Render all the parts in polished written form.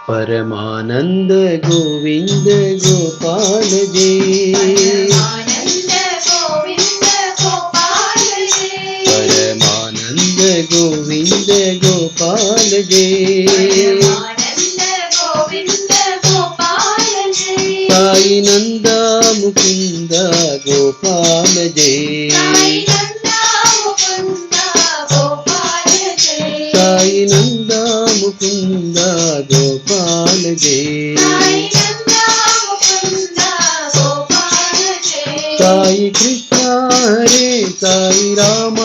Parmanand Govind Gopal Jai. Parmanand Govind Gopal Jai. Parmanand Govind Gopal Jai. Parmanand Govind Gopal Jai. Sai Nanda Mukund Gopal Jai. Sai Nanda Mukund Gopal Jai. Sai Nanda Mukund Gopal Jai. Sai Nanda Mukund Gopal Jai. Sai Krishna Hare Sai Ram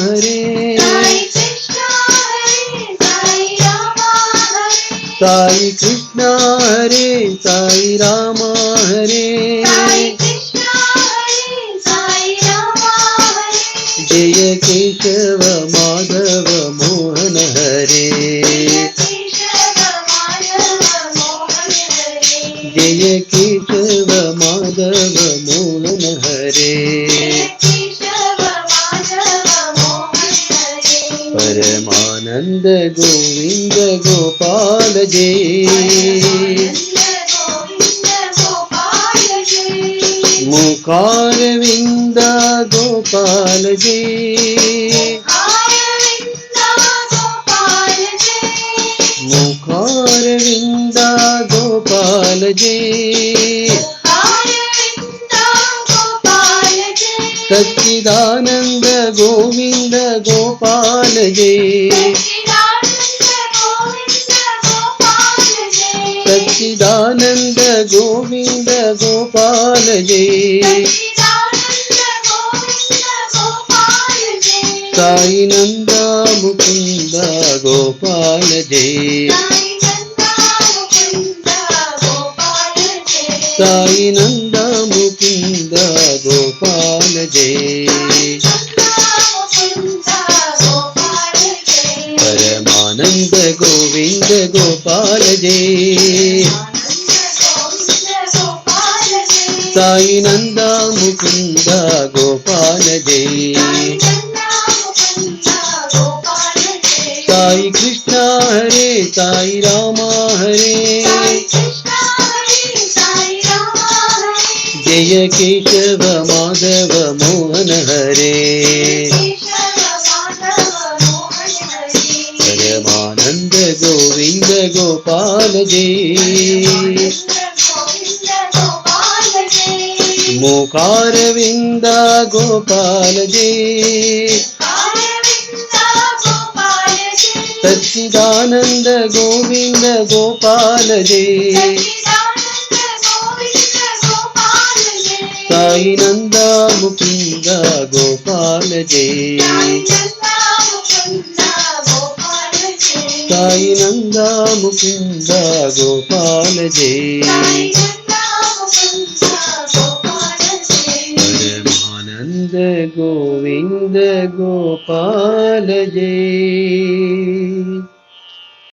Hare. Sai Krishna Hare Sai Ram Hare. Sai Krishna Hare Sai Ram Hare. Sai Krishna Hare Sai Ram Hare. Jai Keshav Madhav Mohan Hare. Keshav Madhav Mohan Hare. Jai Keshav Madhav Mohan Hare. Keshav Madhav Mohan Hare. Parmanand Govind Gopal Jai. Govind Gopal Jai. मुखारविंद Gopal Jai. मुखारविंद Gopal Jai. मुखारविंद Gopal Jai. मुखारविंद Gopal Jai. Sachchidanand Govind Gopal Jai. Sachchidanand Govind Gopal Jai. Sachchidanand Govind Gopal Jai. Sachchidanand Govind Gopal Jai. Sai Nanda Mukund Gopal Jai. Sai Nanda Mukund Gopal Jai. Sai Nanda Mukund Gopal Jai. Mukund Gopal Jai. Parmanand Govind Gopal Jai. Gopal Jai. Sai Nanda Mukund Gopal Jai. Mukund Gopal Jai. Sai Krishna Hare Sai Ram Hare. Sai Krishna Hare Sai Ram Hare. Jai Keshav Madhav Mohan Hare. Keshav Madhav Mohan Hare. Parmanand Govind Gopal Jai. Govind Gopal Jai. मुखारविंद Gopal Jai. मुखारविंद Gopal Jai. Sachchidanand Govind Gopal Jai. Sachchidanand Govind Gopal Jai. Sai Nanda Mukund Gopal Jai. Sai Nanda Mukund Gopal Jai. Parmanand Govind Gopal Jai.